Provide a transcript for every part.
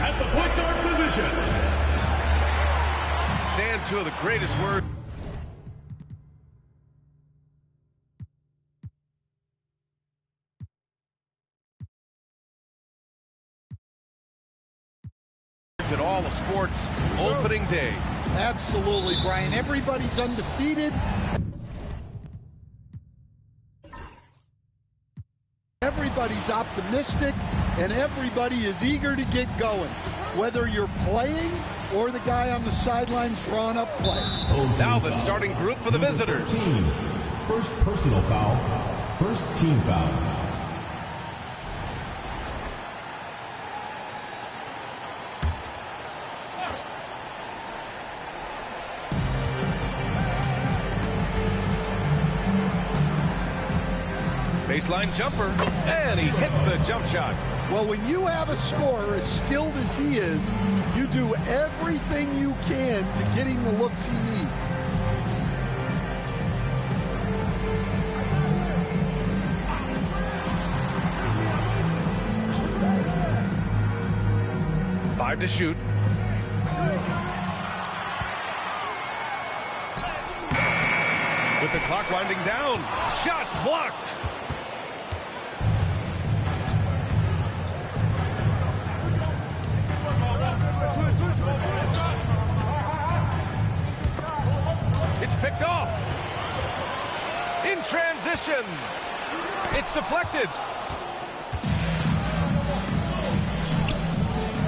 At the point guard position. Stand two of the greatest words. At all of sports opening day. Absolutely, Brian. Everybody's undefeated. Everybody's optimistic, and everybody is eager to get going, whether you're playing or the guy on the sidelines drawing up plays. Now the starting group for the visitors. First personal foul. First team foul. Baseline jumper, and he hits the jump shot. Well, when you have a scorer as skilled as he is, you do everything you can to get him the looks he needs. Five to shoot. With the clock winding down, shots blocked. It's picked off. In transition. It's deflected.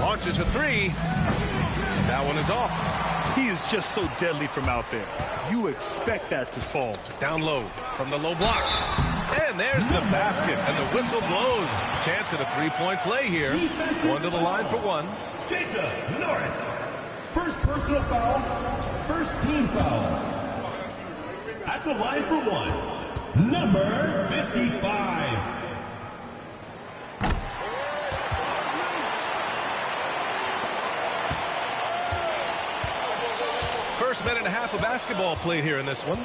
Launches a three. That one is off. He is just so deadly from out there. You expect that to fall. Down low from the low block. And there's the basket, and the whistle blows. Chance at a three-point play here. Going to the line for one. Jacob Norris. First personal foul. First team foul. At the line for one. Number 55. First minute and a half of basketball played here in this one.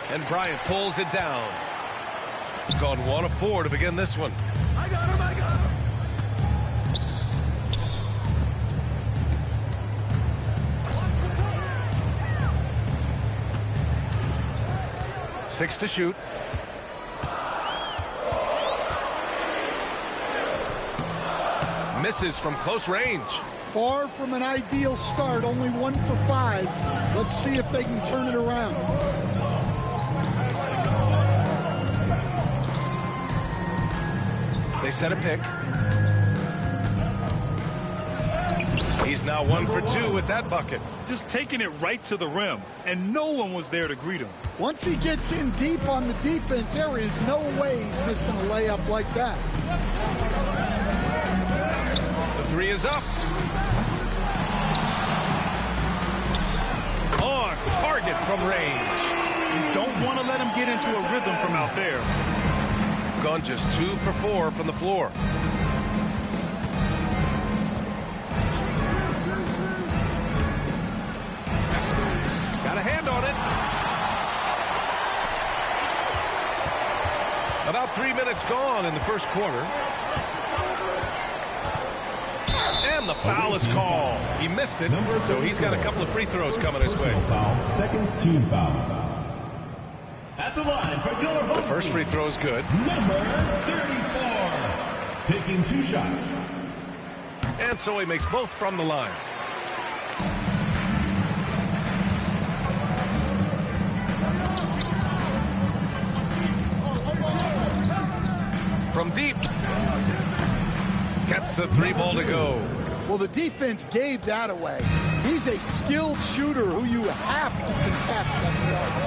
And Bryant pulls it down. Gone 1 of 4 to begin this one. I got him, I got him. 6 to shoot. Misses from close range. Far from an ideal start, only 1 for 5. Let's see if they can turn it around. They set a pick. He's now 1 for 2 with that bucket. Just taking it right to the rim, and no one was there to greet him. Once he gets in deep on the defense, there is no way he's missing a layup like that. The three is up. On target from range. You don't want to let him get into a rhythm from out there. Gone just 2 for 4 from the floor. Got a hand on it. About 3 minutes gone in the first quarter. And the foul is called. He missed it, so he's got a couple of free throws coming his way. Foul, second team foul. At the line for your home The first free throw is good. Number 34. Taking 2 shots. And so he makes both from the line. From deep. Gets the 3 ball to go. Well, the defense gave that away. He's a skilled shooter who you have to contest at the arc.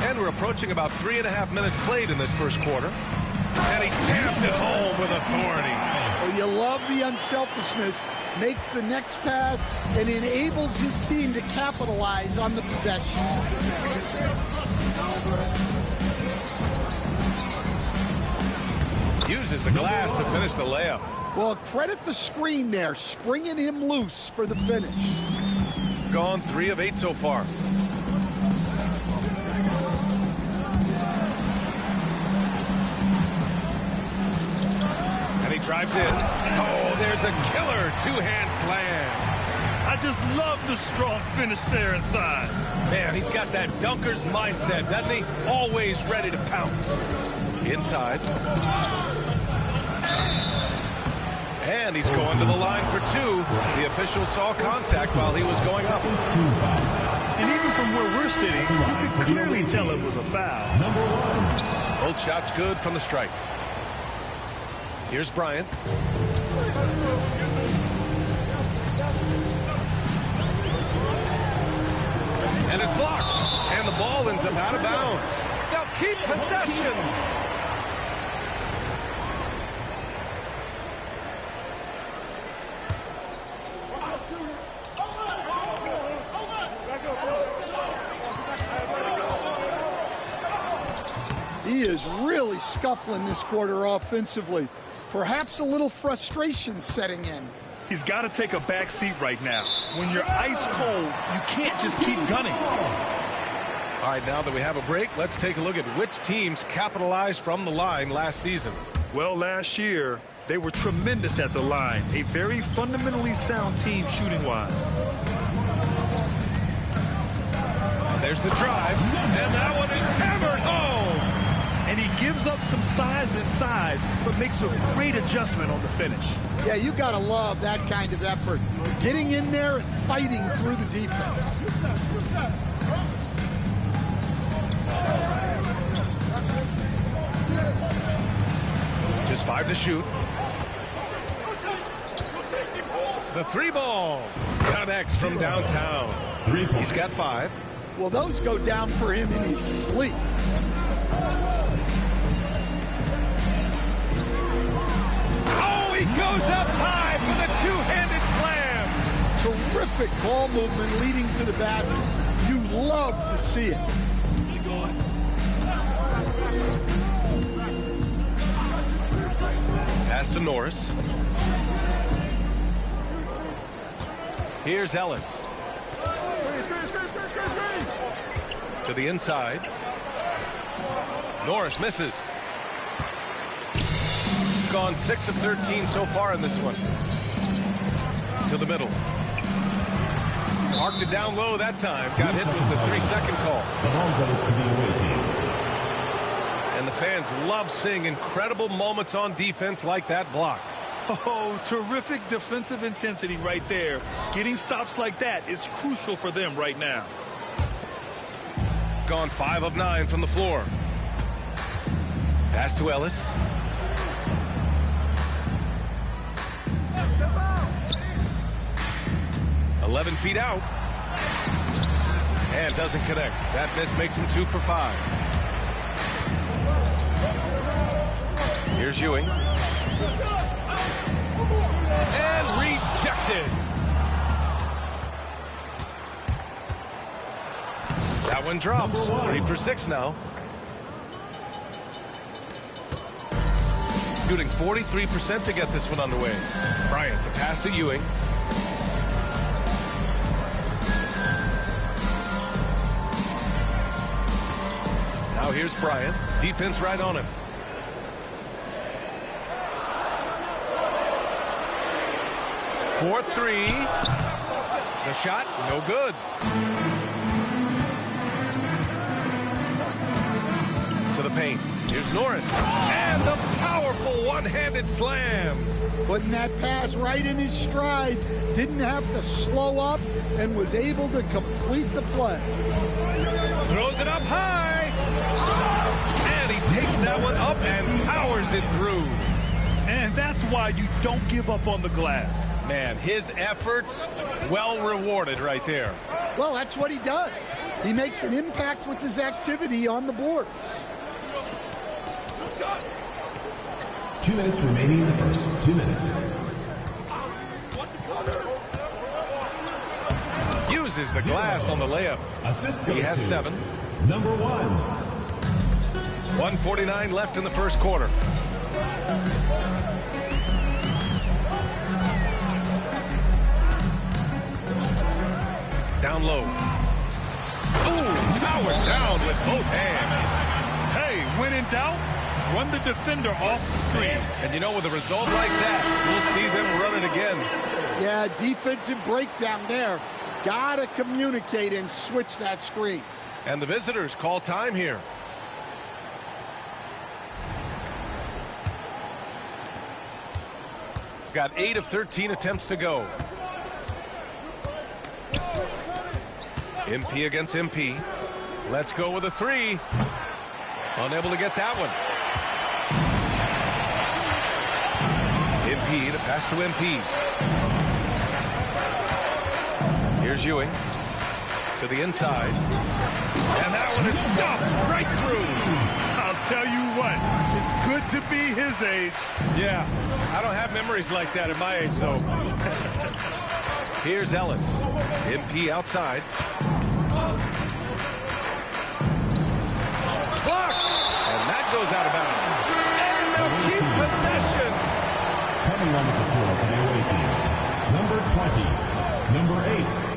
And we're approaching about 3.5 minutes played in this first quarter. And he jams it home with authority. Well, you love the unselfishness. Makes the next pass and enables his team to capitalize on the possession. There's the glass to finish the layup. Well, credit the screen there, springing him loose for the finish. Gone 3 of 8 so far. And he drives in. Oh, there's a killer two-hand slam. I just love the strong finish there inside. Man, he's got that dunker's mindset, doesn't he? Always ready to pounce. Inside. And he's going to the line for 2. The official saw contact while he was going up. And even from where we're sitting, you could clearly tell it was a foul. Number 1. Both shots good from the strike. Here's Bryant. And it's blocked. And the ball ends up out of bounds. Now keep possession. He is really scuffling this quarter offensively. Perhaps a little frustration setting in. He's got to take a back seat right now. When you're ice cold, you can't just keep gunning. All right, now that we have a break, let's take a look at which teams capitalized from the line last season. Well, last year, they were tremendous at the line. A very fundamentally sound team shooting-wise. There's the drive, and that one is hammered home. And he gives up some size inside, but makes a great adjustment on the finish. Yeah, you got to love that kind of effort. Getting in there and fighting through the defense. Just 5 to shoot. The 3-ball connects from downtown. 3 points. He's got 5. Well, those go down for him in his sleep. Oh, he goes up high for the two-handed slam. Terrific ball movement leading to the basket. You love to see it. Pass to Norris. Here's Ellis. To the inside. Norris misses. Gone 6 of 13 so far in this one. To the middle. Marked it down low that time. Got hit with the 3-second call. The ball goes to the away team. And the fans love seeing incredible moments on defense like that block. Oh, terrific defensive intensity right there. Getting stops like that is crucial for them right now. Gone 5 of 9 from the floor. Pass to Ellis. "11 feet out. And doesn't connect. That miss makes him 2 for 5. Here's Ewing. And rejected. That one drops. 3 for 6 now. Shooting 43% to get this one underway. Bryant, the pass to Ewing. Now here's Bryant. Defense right on him. For 3. The shot, no good. To the paint. Here's Norris. And the powerful one-handed slam. Putting that pass right in his stride. Didn't have to slow up and was able to complete the play. Throws it up high. And he takes that one up and powers it through. And that's why you don't give up on the glass. Man, his efforts well rewarded right there. Well, that's what he does. He makes an impact with his activity on the boards. 2 minutes remaining in the first. 2 minutes. Uses the glass on the layup. Assist He has 7. Number 1. 1:49 left in the first quarter. Down low. Ooh, powered down with both hands. Hey, when in doubt, run the defender off the screen. And you know, with a result like that, we'll see them run it again. Yeah, defensive breakdown there. Gotta communicate and switch that screen. And the visitors call time here. Got 8 of 13 attempts to go. MP against MP. Let's go with a 3. Unable to get that one. MP, the pass to MP. Here's Ewing. To the inside. And that one is stuffed right through. I'll tell you what, it's good to be his age. Yeah, I don't have memories like that at my age, though. Here's Ellis. MP outside. Blocked! And that goes out of bounds. And they'll keep possession. Coming on the floor for the away team, number 20, number 8.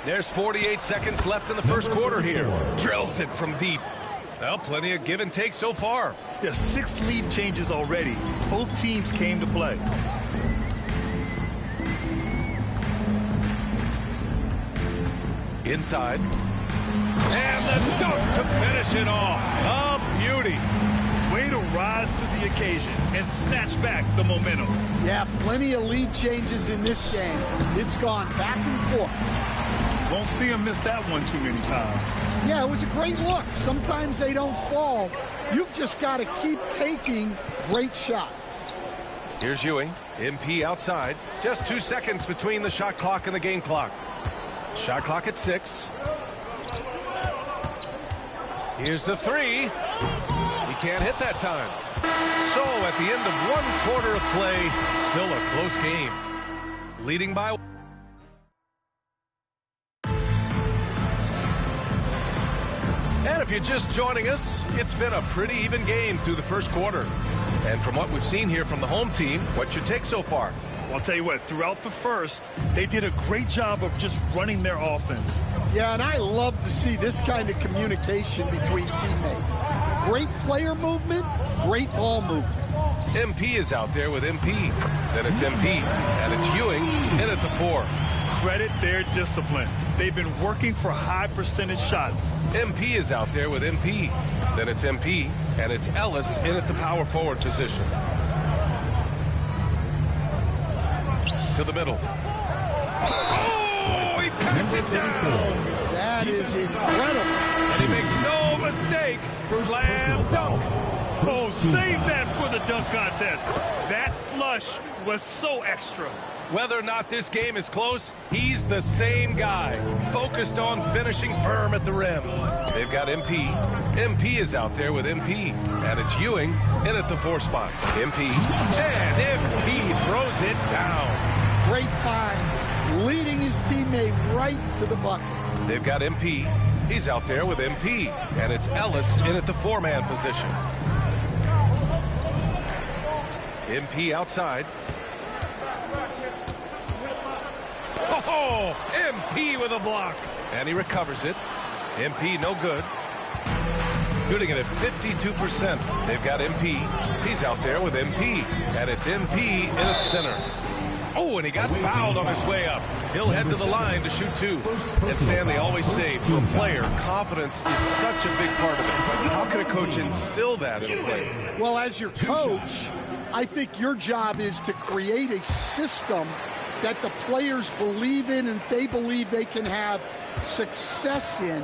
There's 48 seconds left in the first quarter here. Drills it from deep. Well, plenty of give and take so far. Yeah, 6 lead changes already. Both teams came to play. Inside. And the dunk to finish it off. A beauty. Way to rise to the occasion and snatch back the momentum. Yeah, plenty of lead changes in this game. It's gone back and forth. Won't see him miss that one too many times. Yeah, it was a great look. Sometimes they don't fall. You've just got to keep taking great shots. Here's Ewing. MP outside. Just 2 seconds between the shot clock and the game clock. Shot clock at 6. Here's the 3. He can't hit that time. So at the end of 1 quarter of play, still a close game. Leading by... And if you're just joining us, it's been a pretty even game through the first quarter. And from what we've seen here from the home team, what's your take so far? Well, I'll tell you what, throughout the first, they did a great job of just running their offense. Yeah, and I love to see this kind of communication between teammates. Great player movement, great ball movement. MP is out there with MP. Then it's MP, and it's Ewing in at the 4. Credit their discipline. They've been working for high percentage shots. MP is out there with MP. Then it's MP, and it's Ellis in at the power forward position. To the middle. Oh, he pats it down. That is incredible. And he makes no mistake. Slam dunk. Oh, save that for the dunk contest. That flush was so extra. Whether or not this game is close, he's the same guy, focused on finishing firm at the rim. They've got MP. MP is out there with MP, and it's Ewing in at the 4 spot. MP, and MP throws it down. Great find, leading his teammate right to the bucket. They've got MP. He's out there with MP, and it's Ellis in at the 4-man position. MP outside. Oh, MP with a block. And he recovers it. MP no good. Shooting it at 52%. They've got MP. He's out there with MP. And it's MP in its center. Oh, and he got fouled on his way up. He'll head to the line to shoot 2. And Stan, they always say, for a player, confidence is such a big part of it. How can a coach instill that in a player? Well, as your coach, I think your job is to create a system that the players believe in and they believe they can have success in.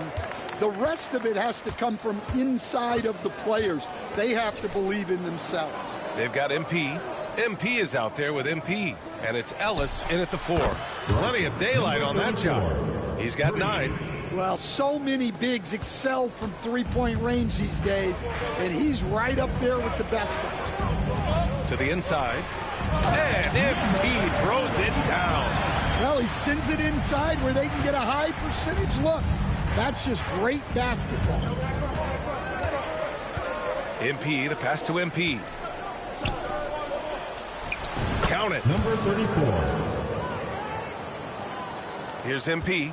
The rest of it has to come from inside of the players. They have to believe in themselves. They've got MP. MP is out there with MP. And it's Ellis in at the 4. Plenty of daylight on that shot. He's got 9. Well, so many bigs excel from three-point range these days, and he's right up there with the best of them. To the inside. And MP throws it down. Well, he sends it inside where they can get a high percentage look. That's just great basketball. MP, the pass to MP. Count it. Number 34. Here's MP.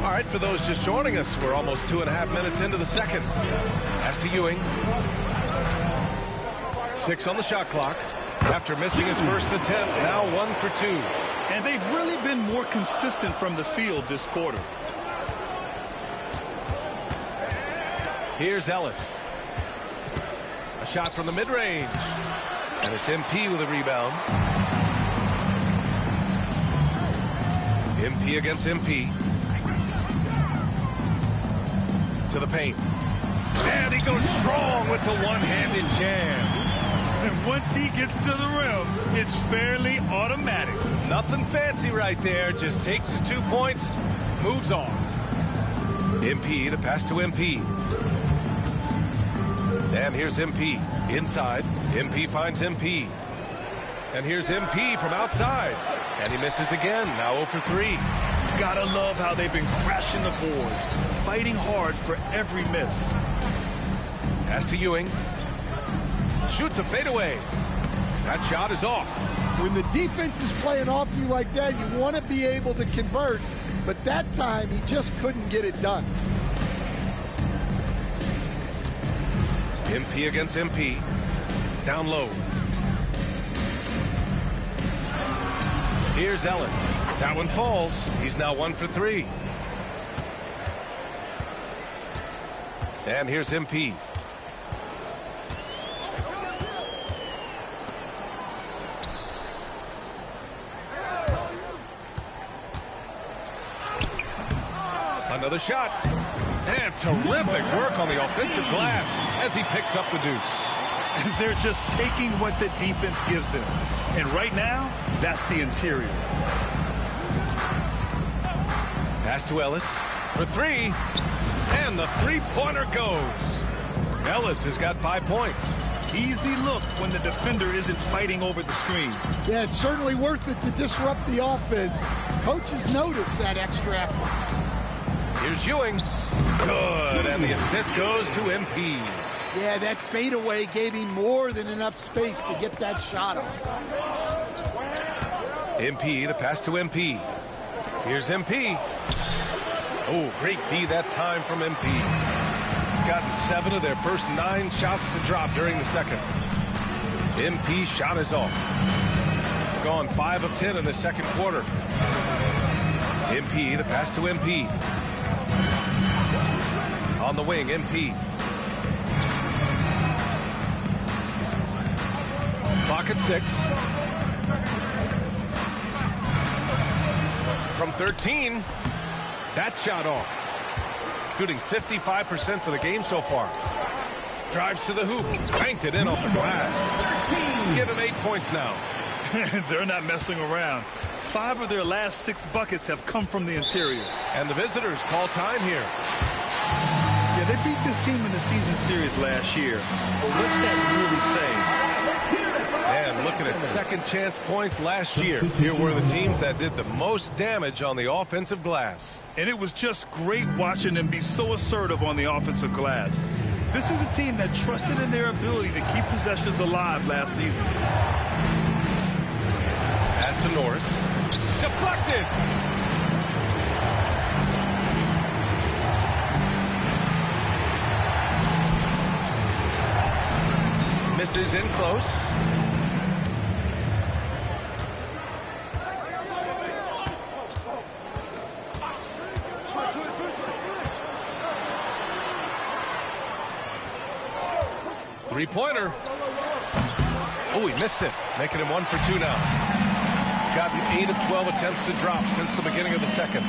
All right, for those just joining us, we're almost 2.5 minutes into the second. Pass to Ewing. 6 on the shot clock. After missing his first attempt, now 1 for 2. And they've really been more consistent from the field this quarter. Here's Ellis. A shot from the mid-range. And it's MP with a rebound. MP against MP. To the paint. And he goes strong with the one-handed jam. And once he gets to the rim, it's fairly automatic. Nothing fancy right there. Just takes his 2 points, moves on. MP, the pass to MP. And here's MP. Inside. MP finds MP. And here's MP from outside. And he misses again. Now 0 for 3. Gotta love how they've been crashing the boards, fighting hard for every miss. Pass to Ewing. Shoots a fadeaway. That shot is off. When the defense is playing off you like that, you want to be able to convert. But that time, he just couldn't get it done. MP against MP. Down low. Here's Ellis. That one falls. He's now 1 for 3. And here's MP. Another shot. And terrific work on the offensive glass as he picks up the deuce. They're just taking what the defense gives them. And right now, that's the interior. Pass to Ellis for 3. And the three-pointer goes. Ellis has got 5 points. Easy look when the defender isn't fighting over the screen. Yeah, it's certainly worth it to disrupt the offense. Coaches notice that extra effort. Here's Ewing. Good, and the assist goes to MP. Yeah, that fadeaway gave him more than enough space to get that shot off. MP, the pass to MP. Here's MP. Oh, great D that time from MP. Gotten 7 of their first 9 shots to drop during the second. MP's shot is off. Gone 5 of 10 in the second quarter. MP, the pass to MP. On the wing, MP. Clock at 6. From 13. That shot off. Shooting 55% for the game so far. Drives to the hoop. Banked it in off the glass. Give him 8 points now. They're not messing around. 5 of their last 6 buckets have come from the interior. And the visitors call time here. Yeah, they beat this team in the season series last year. But what's that really saying? And looking at second chance points last year, here were the teams that did the most damage on the offensive glass. And it was just great watching them be so assertive on the offensive glass. This is a team that trusted in their ability to keep possessions alive last season. Pass to Norris. Deflected. Misses in close. Three-pointer. Oh, he missed it, making him 1 for 2 now. Gotten 8 of 12 attempts to drop since the beginning of the second.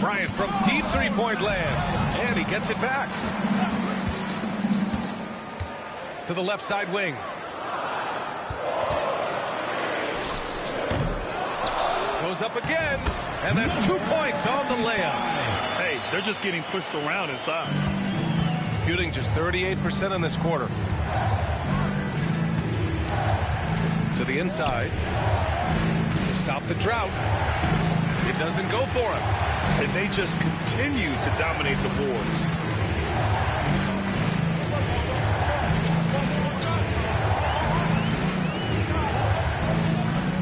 Bryant from deep three-point land. And he gets it back. To the left side wing. Goes up again. And that's 2 points on the layup. Hey, they're just getting pushed around inside. Shooting just 38% in this quarter. To the inside. To stop the drought. It doesn't go for him. And they just continue to dominate the boards.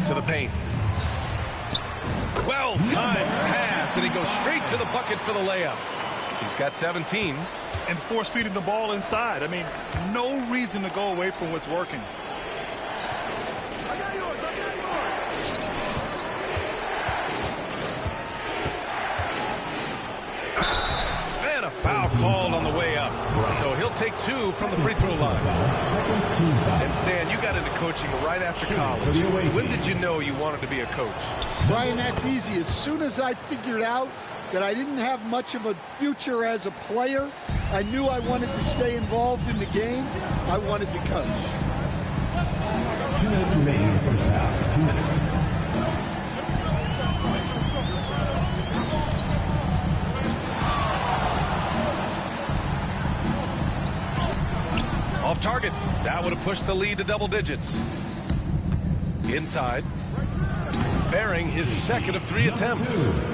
To the paint. Well-timed pass, and he goes straight to the bucket for the layup. He's got 17. And force-feeding the ball inside. I mean, no reason to go away from what's working. And a foul called on the way up. So he'll take 2 from the free throw line. And Stan, you got into coaching right after college. When did you know you wanted to be a coach? Brian, that's easy. As soon as I figured out that I didn't have much of a future as a player, I knew I wanted to stay involved in the game. I wanted to coach. 2 minutes remaining in the first half. 2 minutes. Off target. That would have pushed the lead to double digits. Inside. Bearing his second of 3 attempts.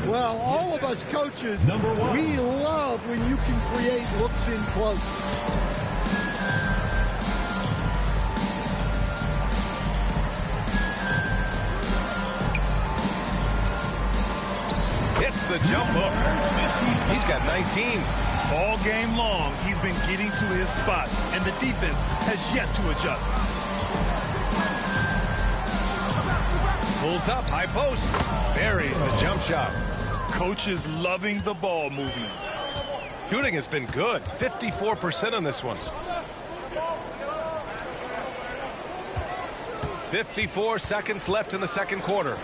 Well, all of us coaches, we love when you can create looks in close. Hits the jump hook. He's got 19. All game long, he's been getting to his spots, and the defense has yet to adjust. Pulls up, high post. Buries the jump shot. Coach is loving the ball movement. Shooting has been good. 54% on this one. 54 seconds left in the second quarter.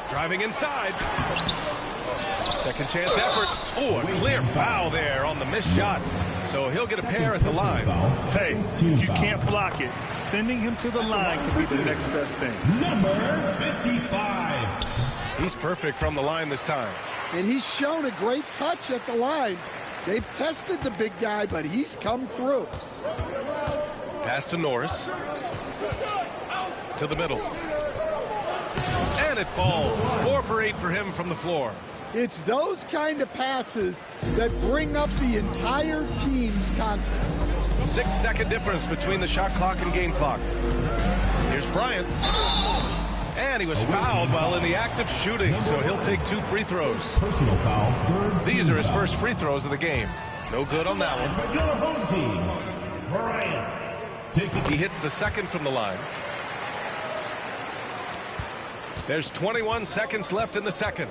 Driving inside. Second chance effort. Oh, a clear foul there on the missed shots. So he'll get a pair at the line. Hey, you can't block it. Sending him to the line could be the next best thing. Number 55. He's perfect from the line this time. And he's shown a great touch at the line. They've tested the big guy, but he's come through. Pass to Norris. To the middle. And it falls. 4 for 8 for him from the floor. It's those kind of passes that bring up the entire team's confidence. 6-second difference between the shot clock and game clock. Here's Bryant. And he was fouled while in the act of shooting, so he'll take 2 free throws. Personal foul. Third. These are his first free throws of the game. No good on that one. Your home team. Bryant. He hits the second from the line. There's 21 seconds left in the second.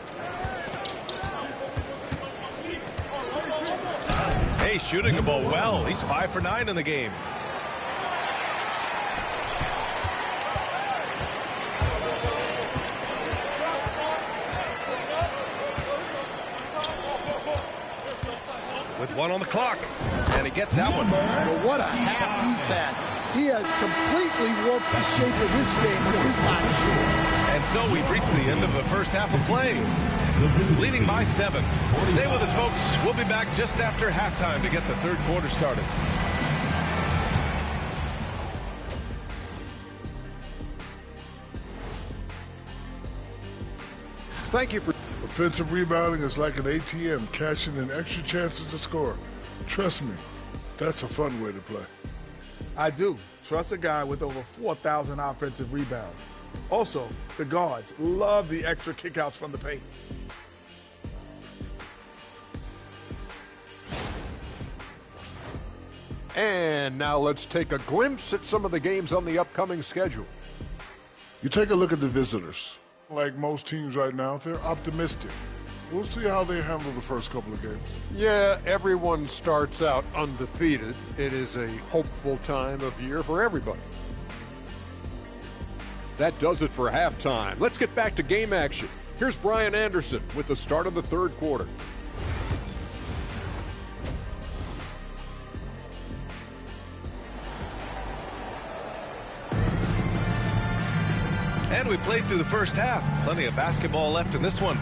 Hey, shooting the ball well. He's 5 for 9 in the game. With 1 on the clock. And he gets that one. But what a half he's had. He has completely warped the shape of this game with his hot shooting. And so we've reached the end of the first half of play. Leading by 7. Stay with us, folks. We'll be back just after halftime to get the third quarter started. Thank you for... Offensive rebounding is like an ATM, cashing in extra chances to score. Trust me, that's a fun way to play. I do. Trust a guy with over 4,000 offensive rebounds. Also, the guards love the extra kickouts from the paint. And now let's take a glimpse at some of the games on the upcoming schedule. You take a look at the visitors. Like most teams right now, they're optimistic. We'll see how they handle the first couple of games. Yeah, everyone starts out undefeated. It is a hopeful time of year for everybody. That does it for halftime. Let's get back to game action. Here's Brian Anderson with the start of the third quarter. And we played through the first half. Plenty of basketball left in this one.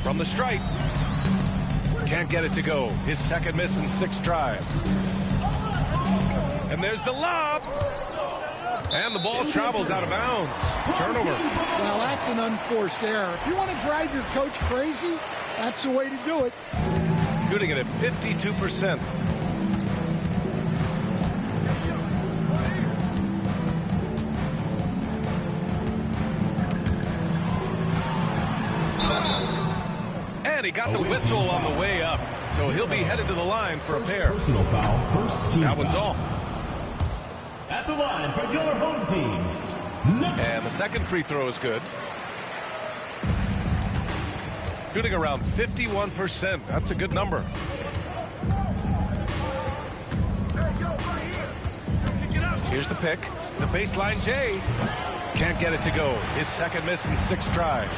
From the stripe. Can't get it to go. His second miss in 6 drives. And there's the lob. And the ball travels out of bounds. Turnover. Well, that's an unforced error. If you want to drive your coach crazy, that's the way to do it. Shooting it at 52%. And he got the whistle on the way up. So he'll be headed to the line for a pair. Personal foul, first team. That one's off. At the line for your home team. And the second free throw is good. Shooting around 51%. That's a good number. Here's the pick. The baseline J. Can't get it to go. His second miss in 6 drives.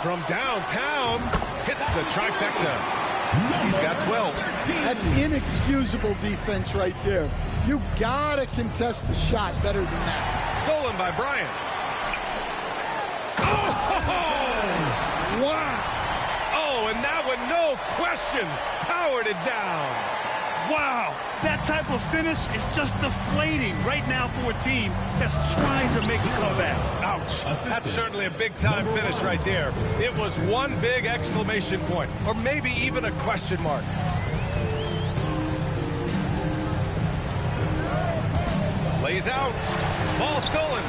From downtown, hits the trifecta. He's got 12. That's inexcusable defense right there. You gotta contest the shot better than that. Stolen by Bryant. Oh! Wow! Oh, and that one, no question, powered it down. Wow, that type of finish is just deflating right now for a team that's trying to make a comeback. Ouch. That's certainly a big-time finish right there. It was one big exclamation point, or maybe even a question mark. Lays out. Ball stolen.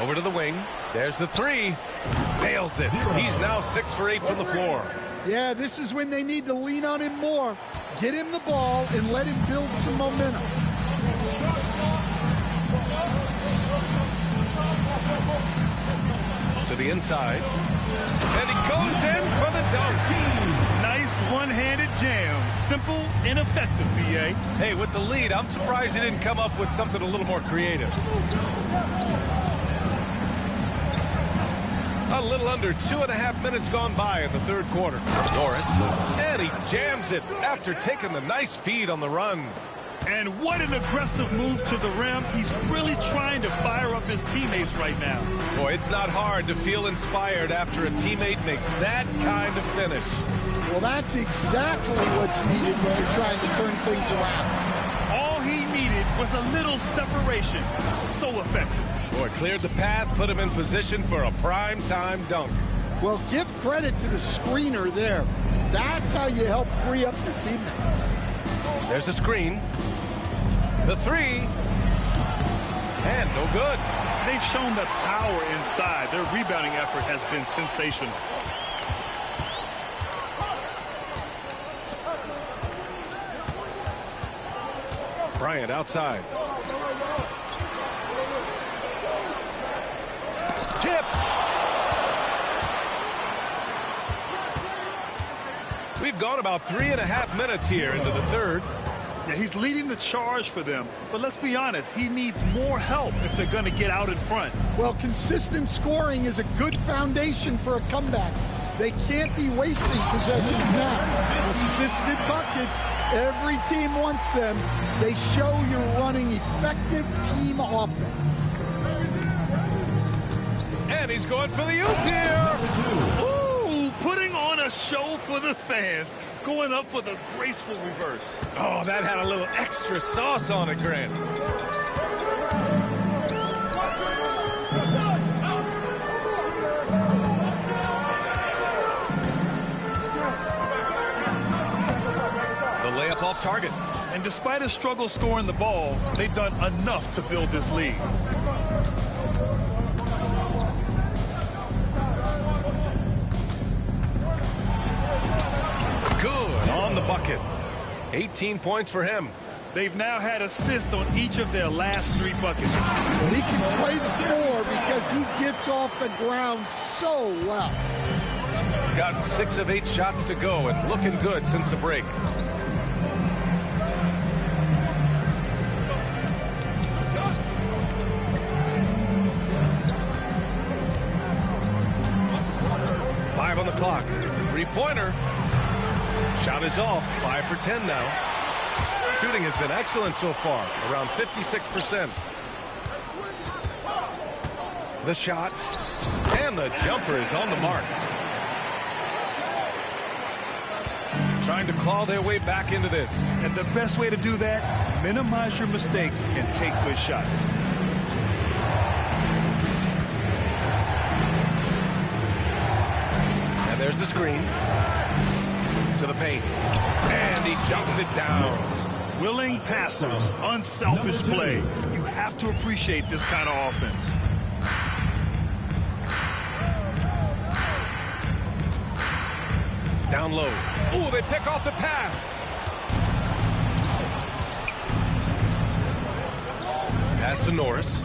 Over to the wing. There's the 3. Nails it. He's now 6 for 8 from the floor. Yeah, this is when they need to lean on him more. Get him the ball and let him build some momentum. To the inside. And he goes in for the dunk. Nice one-handed jam. Simple and effective, BA. Hey, with the lead, I'm surprised he didn't come up with something a little more creative. A little under 2.5 minutes gone by in the third quarter. Norris, and he jams it after taking the nice feed on the run. And what an aggressive move to the rim. He's really trying to fire up his teammates right now. Boy, it's not hard to feel inspired after a teammate makes that kind of finish. Well, that's exactly what's needed when you're trying to turn things around. All he needed was a little separation. So effective. Boy, cleared the path, put him in position for a prime-time dunk. Well, give credit to the screener there. That's how you help free up your teammates. There's a screen. The 3. And no good. They've shown the power inside. Their rebounding effort has been sensational. Bryant outside. Tips. We've gone about 3.5 minutes here into the third. Yeah, he's leading the charge for them. But let's be honest, he needs more help if they're going to get out in front. Well, consistent scoring is a good foundation for a comeback. They can't be wasting possessions now. Assisted buckets, every team wants them. They show you're running effective team offense. And he's going for the oop here. Ooh, putting on a show for the fans. Going up for the graceful reverse. Oh, that had a little extra sauce on it, Grant. The layup off target. And despite a struggle scoring the ball, they've done enough to build this lead. bucket. 18 points for him. They've now had assists on each of their last 3 buckets. He can play the 4 because he gets off the ground so well. Gotten 6 of 8 shots to go and looking good since the break. On the clock. 3-pointer. Shot is off. 5 for 10 now. Shooting has been excellent so far, around 56%. The shot and the jumper is on the mark. Trying to claw their way back into this. And the best way to do that, minimize your mistakes and take good shots. There's the screen. To the paint. And he dumps it down. Willing passers, unselfish play. You have to appreciate this kind of offense. Down low. Oh, they pick off the pass. Pass to Norris.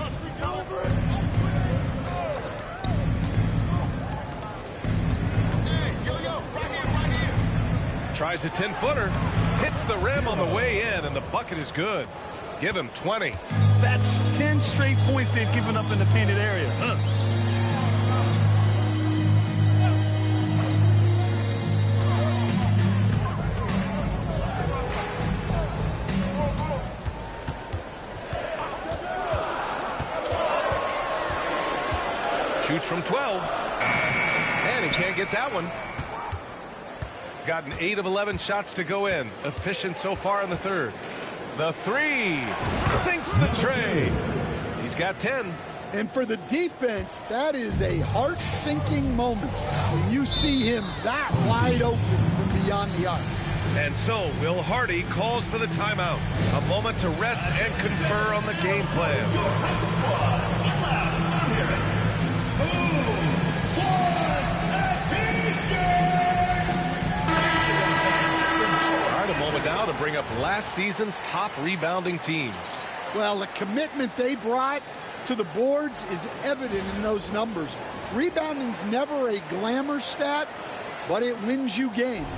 Tries a 10-footer, hits the rim on the way in, and the bucket is good. Give him 20. That's 10 straight points they've given up in the painted area. Shoots from 12, and he can't get that one. Gotten 8 of 11 shots to go in. Efficient so far in the third. The 3 sinks the tray. He's got 10. And for the defense, that is a heart-sinking moment when you see him that wide open from beyond the arc. And so Will Hardy calls for the timeout. A moment to rest and confer on the game plan. Now to bring up last season's top rebounding teams. Well, the commitment they brought to the boards is evident in those numbers. Rebounding's never a glamour stat, but it wins you games.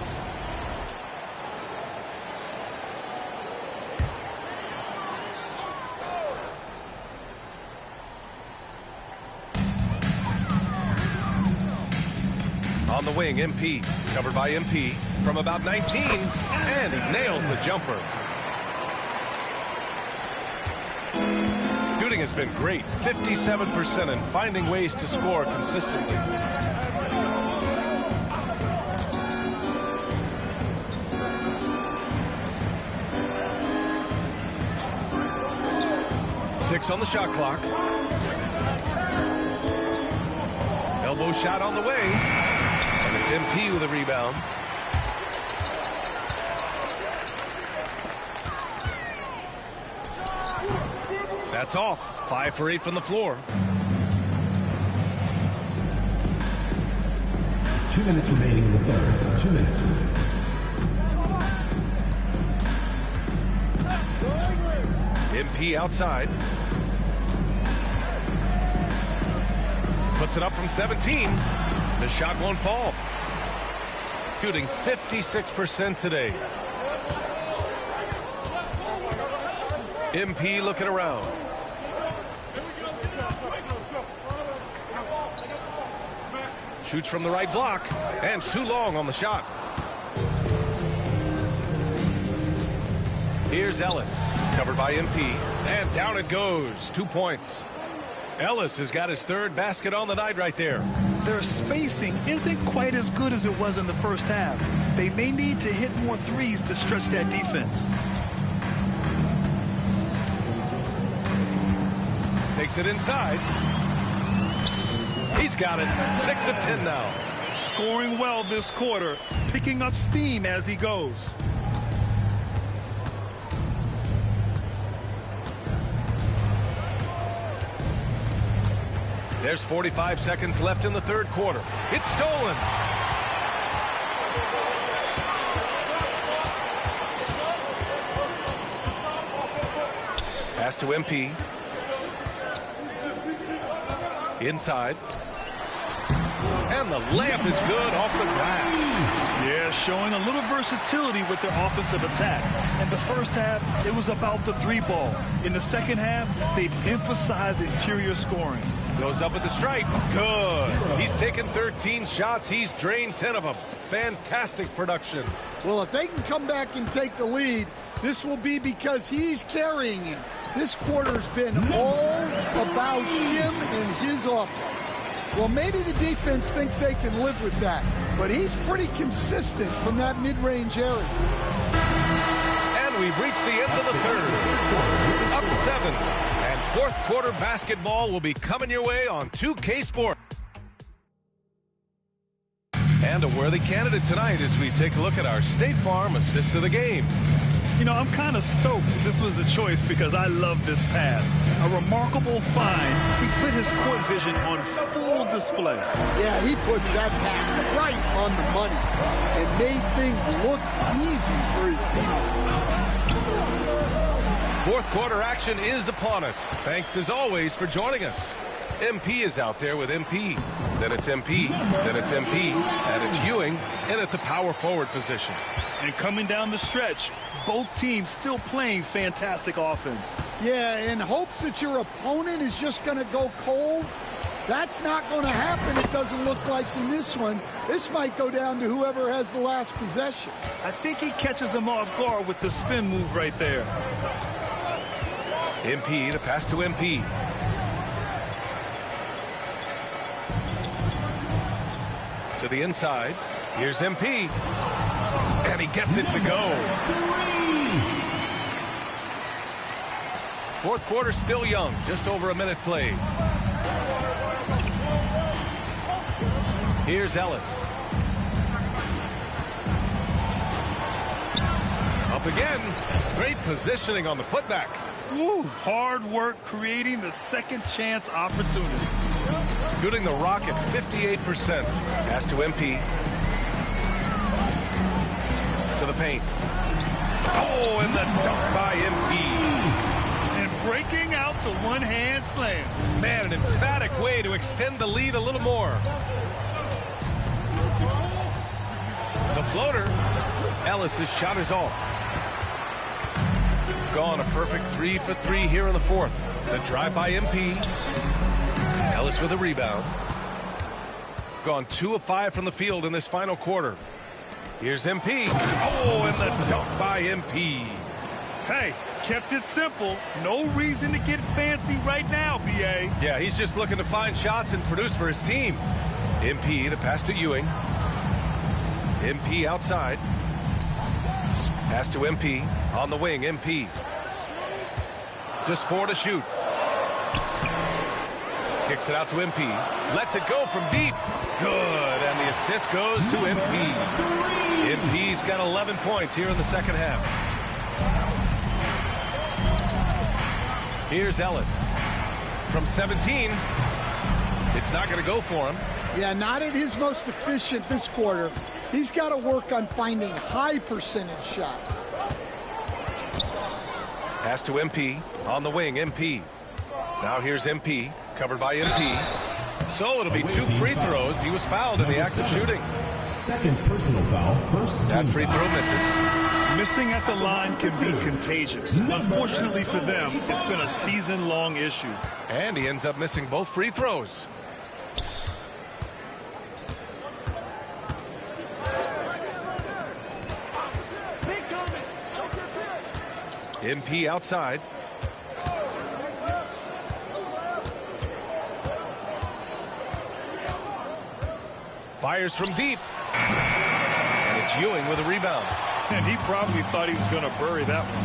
On the wing, MP. Covered by MP from about 19. And he nails the jumper. Shooting has been great. 57% and finding ways to score consistently. Six on the shot clock. Elbow shot on the way. And it's MP with a rebound. That's off. 5 for 8 from the floor. 2 minutes remaining in the third. 2 minutes. MP outside. Puts it up from 17. The shot won't fall. Shooting 56% today. MP looking around. Shoots from the right block, and too long on the shot. Here's Ellis, covered by MP, and down it goes. 2 points. Ellis has got his third basket on the night right there. Their spacing isn't quite as good as it was in the first half. They may need to hit more threes to stretch that defense. Takes it inside. He's got it. 6 of 10 now. Scoring well this quarter, picking up steam as he goes. There's 45 seconds left in the third quarter. It's stolen. Pass to MP. Inside. And the layup is good off the glass. Yeah, showing a little versatility with their offensive attack. In the first half, it was about the three ball. In the second half, they've emphasized interior scoring. Goes up at the stripe. Good. He's taken 13 shots. He's drained 10 of them. Fantastic production. Well, if they can come back and take the lead, this will be because he's carrying him. This quarter's been all about him and his offense. Well, maybe the defense thinks they can live with that, but he's pretty consistent from that mid-range area. And we've reached the end of the third. Up 7. And fourth quarter basketball will be coming your way on 2K Sports. And a worthy candidate tonight as we take a look at our State Farm assist of the game. You know, I'm kind of stoked that this was a choice because I love this pass. A remarkable find. He put his court vision on full display. Yeah, he puts that pass right on the money and made things look easy for his team. Fourth quarter action is upon us. Thanks as always for joining us. MP is out there with MP. Then it's MP. Then it's MP. And it's Ewing in at the power forward position. And coming down the stretch, both teams still playing fantastic offense. Yeah, in hopes that your opponent is just going to go cold. That's not going to happen, it doesn't look like in this one. This might go down to whoever has the last possession. I think he catches him off guard with the spin move right there. MP, the pass to MP. To the inside. Here's MP. And he gets it to go. Fourth quarter still young. Just over a minute played. Here's Ellis. Up again. Great positioning on the putback. Woo, hard work creating the second chance opportunity. Shooting the rock at 58%. Pass to MP. To the paint. Oh, and the dunk by MP. And breaking out the one-hand slam. Man, an emphatic way to extend the lead a little more. The floater. Ellis's shot is off. Gone a perfect 3 for 3 here in the fourth. The drive by MP. Ellis with a rebound. Gone 2 of 5 from the field in this final quarter. Here's MP. Oh, and the dunk by MP. Hey, kept it simple. No reason to get fancy right now, BA. Yeah, he's just looking to find shots and produce for his team. MP, the pass to Ewing. MP outside. Pass to MP. On the wing, MP. Just 4 to shoot. Kicks it out to MP. Lets it go from deep. Good. And the assist goes to MP. MP's got 11 points here in the second half. Here's Ellis. From 17. It's not going to go for him. Yeah, not at his most efficient this quarter. He's got to work on finding high percentage shots. Pass to MP. On the wing, MP. Now here's MP. Covered by MP. So it'll be 2 free throws. He was fouled in the act of shooting. Second personal foul. First That team free foul. throw misses. Missing at the line can be contagious. Unfortunately for them, it's been a season-long issue. And he ends up missing both free throws. MP outside. Fires from deep. And it's Ewing with a rebound. And he probably thought he was going to bury that one.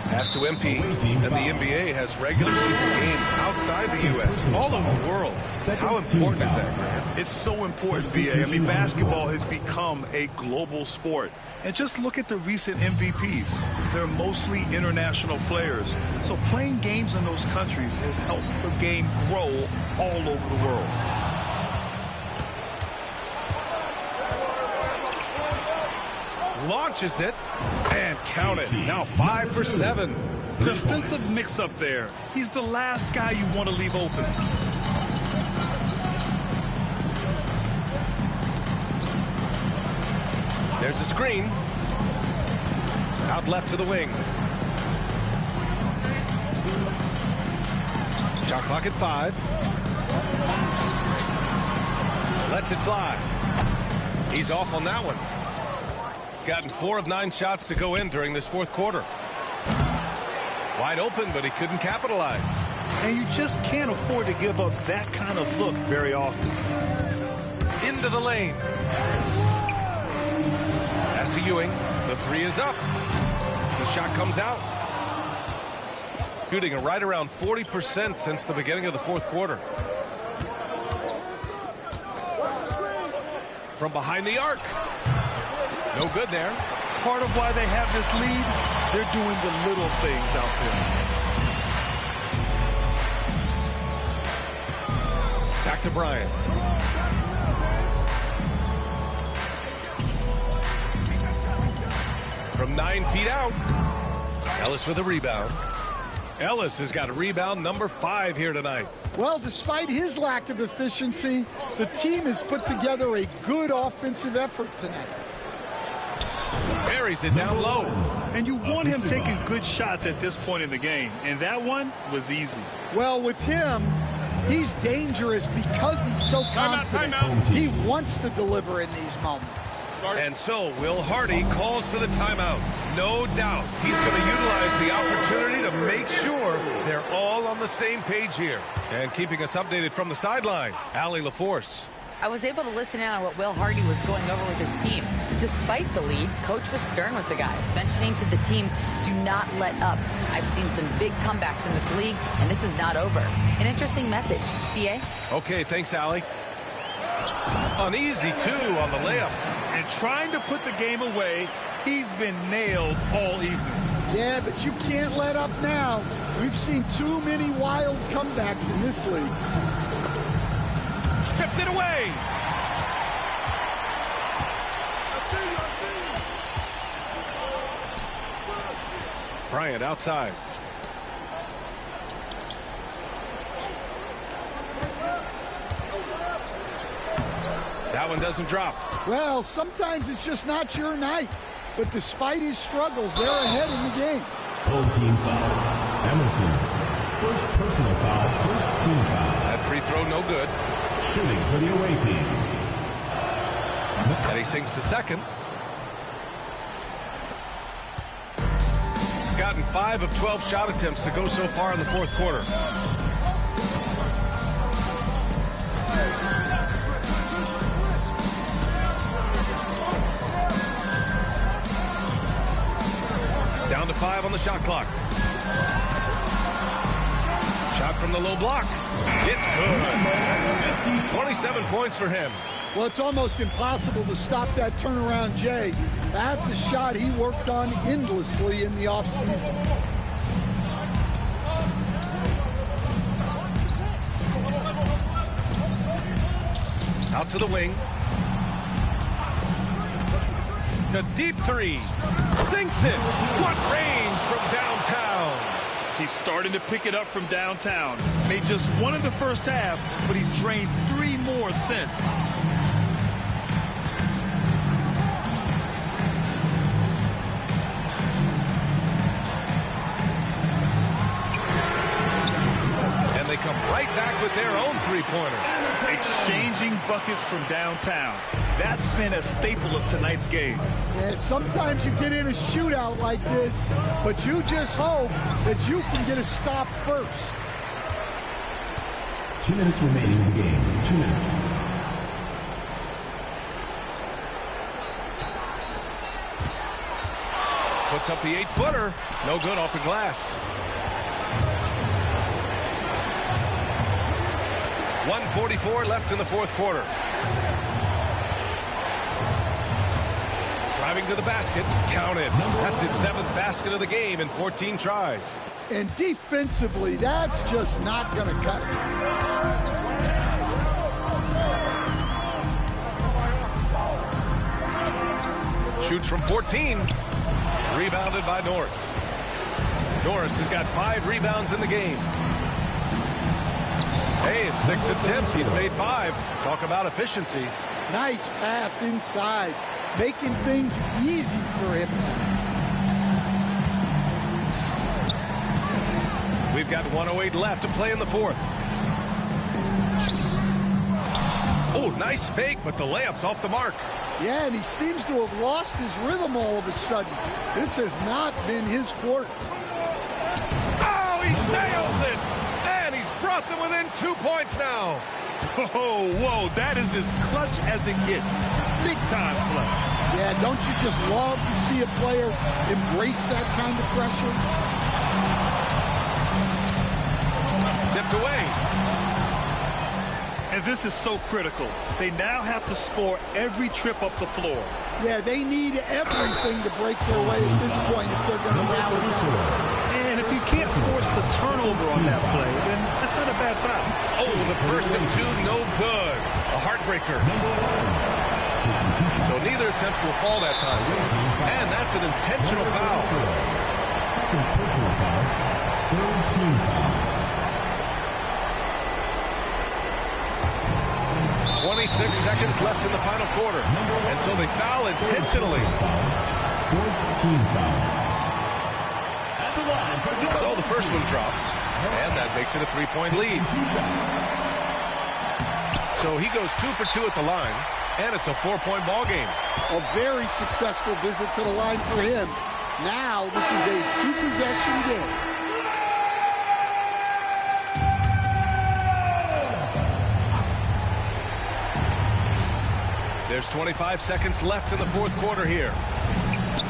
Pass to MP. And the NBA has regular season games outside the U.S. all over the world. How important is that, Grant? It's so important, BA. I mean, basketball has become a global sport. And just look at the recent MVPs. They're mostly international players. So playing games in those countries has helped the game grow all over the world. Launches it and count it. Now 5 for 7. Defensive mix-up there. He's the last guy you want to leave open. There's a screen. Out left to the wing. Shot clock at 5. Lets it fly. He's off on that one. Gotten 4 of 9 shots to go in during this fourth quarter. Wide open, but he couldn't capitalize. And you just can't afford to give up that kind of look very often. Into the lane. Pass to Ewing. The 3 is up. The shot comes out. Shooting right around 40% since the beginning of the fourth quarter. From behind the arc. No good there. Part of why they have this lead, they're doing the little things out there. Back to Bryant. From 9 feet out. Ellis with a rebound. Ellis has got a rebound number 5 here tonight. Well, despite his lack of efficiency, the team has put together a good offensive effort tonight. Buries it down low. And you want him taking good shots at this point in the game. And that one was easy. Well, with him, he's dangerous because he's so confident. He wants to deliver in these moments. And so Will Hardy calls for the timeout. No doubt he's going to utilize the opportunity to make sure they're all on the same page here. And keeping us updated from the sideline, Allie LaForce. I was able to listen in on what Will Hardy was going over with his team. Despite the lead, Coach was stern with the guys, mentioning to the team, do not let up. I've seen some big comebacks in this league, and this is not over. An interesting message. BA? Okay, thanks, Allie. Uneasy, too, on the layup. And trying to put the game away, he's been nailed all evening. Yeah, but you can't let up now. We've seen too many wild comebacks in this league. Stripped it away. Bryant outside. That one doesn't drop. Well, sometimes it's just not your night. But despite his struggles, they're ahead in the game. Full team foul. Emerson's first personal foul, first team foul. That free throw no good. Shooting for the away team. And he sinks the second. Gotten 5 of 12 shot attempts to go so far in the fourth quarter. Down to 5 on the shot clock. Shot from the low block. It's good. 27 points for him. Well, it's almost impossible to stop that turnaround, Jay. That's a shot he worked on endlessly in the offseason. Out to the wing. The deep 3. Sinks it. What range from downtown. He's starting to pick it up from downtown. Made just 1 in the first half, but he's drained 3 more since. And they come right back with their own three-pointer. Exchanging buckets from downtown. That's been a staple of tonight's game. Yeah, sometimes you get in a shootout like this, but you just hope that you can get a stop first. 2 minutes remaining in the game. 2 minutes. Puts up the 8-footer. No good off the glass. 1:44 left in the fourth quarter. Driving to the basket. Counted. That's his 7th basket of the game in 14 tries. And defensively, that's just not going to cut it. Shoots from 14. Rebounded by Norris. Norris has got 5 rebounds in the game. Hey, in 6 attempts, he's made 5. Talk about efficiency. Nice pass inside, making things easy for him now. We've got 1:08 left to play in the 4th. Oh, nice fake, but the layup's off the mark. Yeah, and he seems to have lost his rhythm all of a sudden. This has not been his quarter. Oh, he nails it! And he's brought them within 2 points now. Oh, whoa, that is as clutch as it gets. Big time play. Yeah, don't you just love to see a player embrace that kind of pressure? Tipped away. And this is so critical. They now have to score every trip up the floor. Yeah, they need everything to break their way at this point if they're going to rally down. And if you can't force the turnover on that play, then that's not a bad foul. Oh, the first of 2, no good. A heartbreaker. So neither attempt will fall that time. And that's an intentional foul. Second personal foul. Third team foul. 26 seconds left in the final quarter. And so they foul intentionally. Fourth team foul. So the first one drops. And that makes it a 3-point lead. So he goes 2 for 2 at the line. And it's a 4-point ball game. A very successful visit to the line for him. Now this is a 2-possession game. There's 25 seconds left in the 4th quarter here.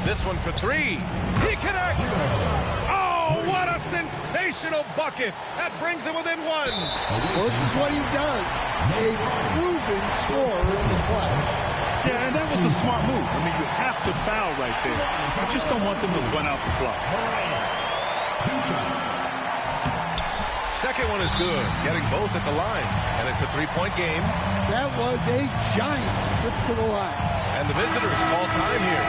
This one for 3. He connects! Oh, what a sensational bucket! That brings him within 1. Well, this is what he does. A proven scorer is the play. Yeah, and that was a smart move. I mean, you have to foul right there. You just don't want them to run out the clock. 2 shots. Second one is good, getting both at the line. And it's a 3-point game. That was a giant trip to the line. And the visitors call time here.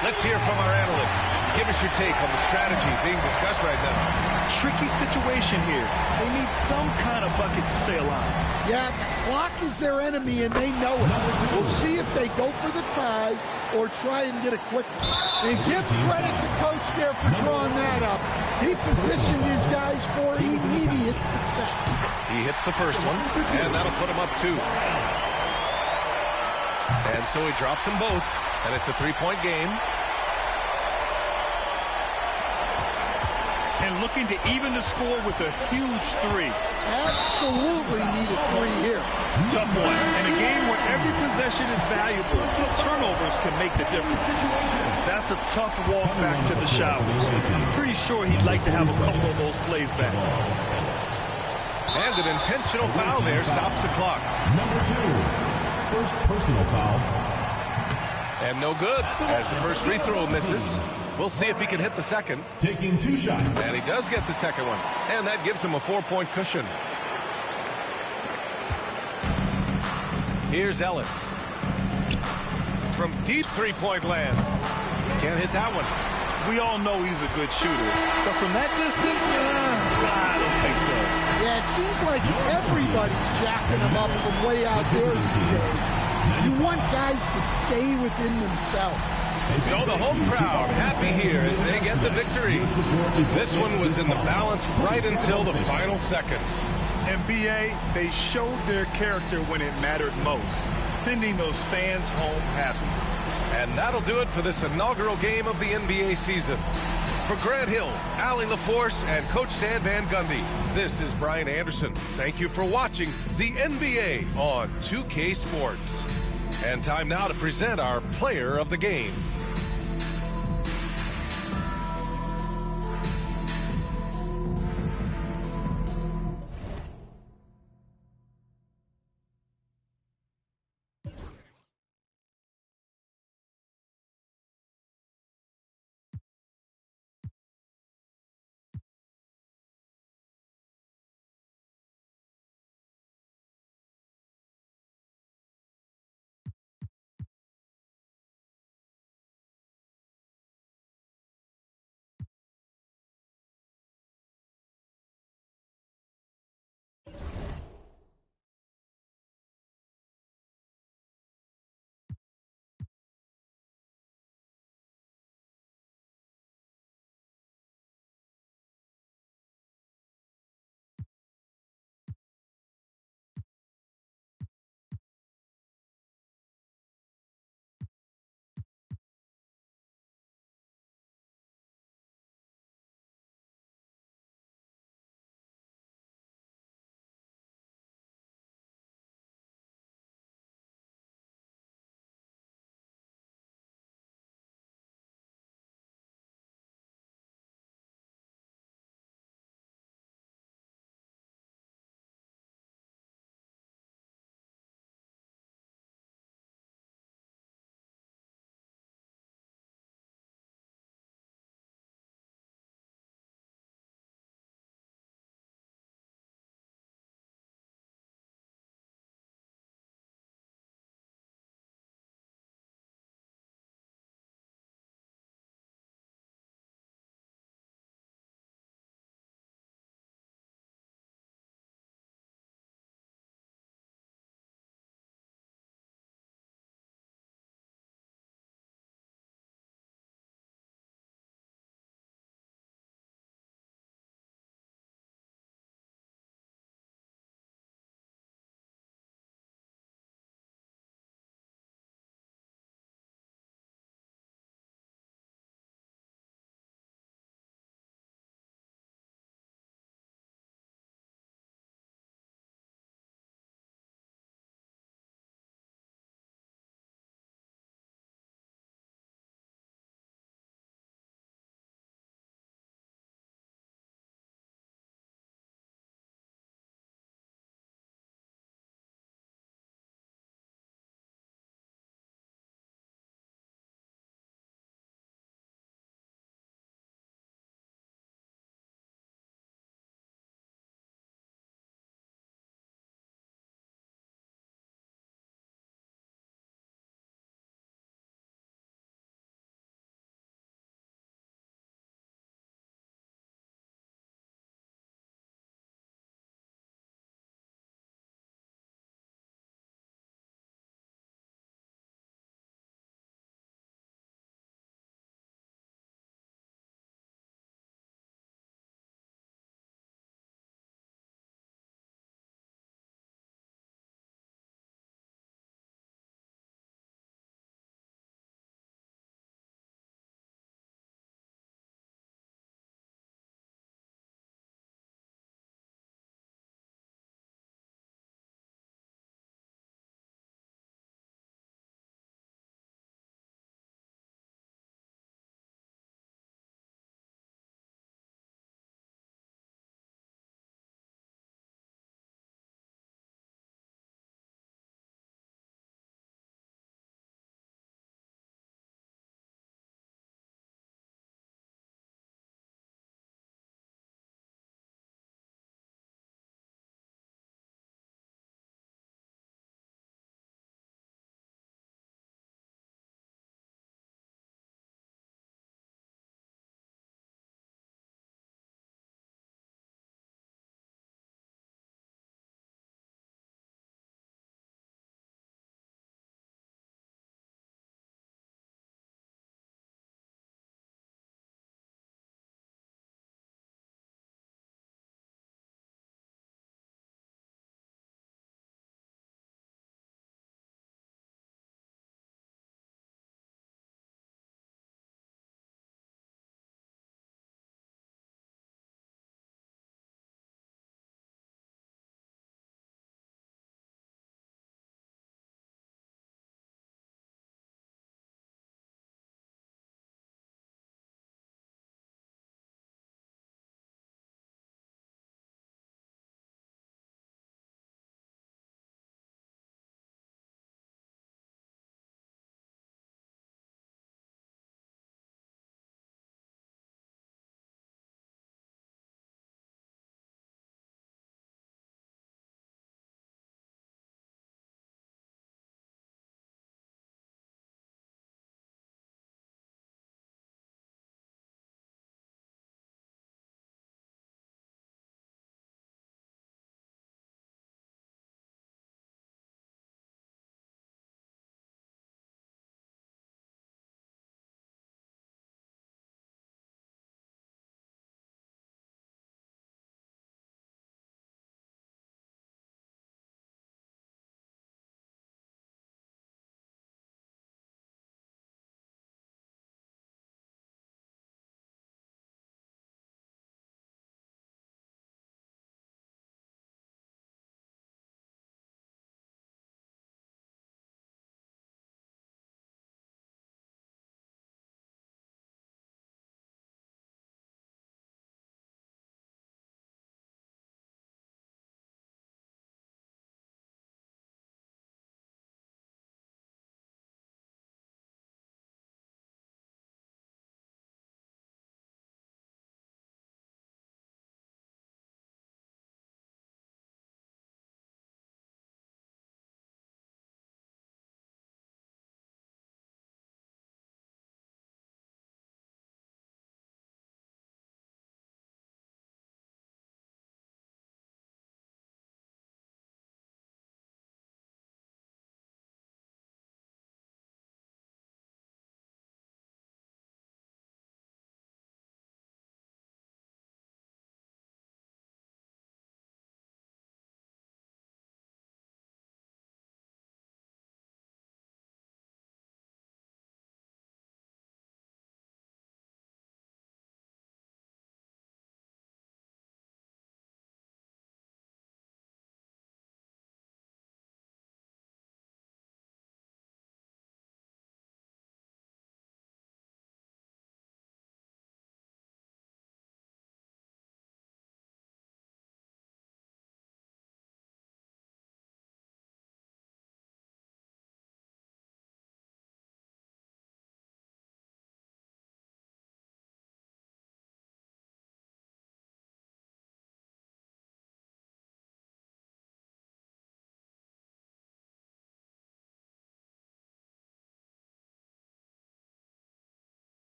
Let's hear from our analyst. Give us your take on the strategy being discussed right now. Tricky situation here. They need some kind of bucket to stay alive. Yeah, the clock is their enemy, and they know it. We'll see if they go for the tie or try and get a quick one. And give credit to Coach there for drawing that up. He positioned his guys for immediate success. He hits the first one, and that'll put him up 2. And so he drops them both, and it's a 3-point game. And looking to even the score with a huge 3. Absolutely need a 3 here. Tough one. In a game where every possession is valuable, turnovers can make the difference. That's a tough walk back to the showers. I'm pretty sure he'd like to have a couple of those plays back. And an intentional foul there stops the clock. Number 2. First personal foul. And no good, as the first free throw misses. We'll see if he can hit the second. Taking 2 shots. And he does get the second one. And that gives him a 4-point cushion. Here's Ellis. From deep 3-point land. Can't hit that one. We all know he's a good shooter. But from that distance, I don't think so. Yeah, it seems like everybody's jacking him up from way out there these days. You want guys to stay within themselves. So the home crowd happy here as they get the victory. This one was in the balance right until the final seconds. NBA, they showed their character when it mattered most, sending those fans home happy. And that'll do it for this inaugural game of the NBA season. For Grant Hill, Allie LaForce, and Coach Stan Van Gundy, this is Brian Anderson. Thank you for watching the NBA on 2K Sports. And time now to present our player of the game.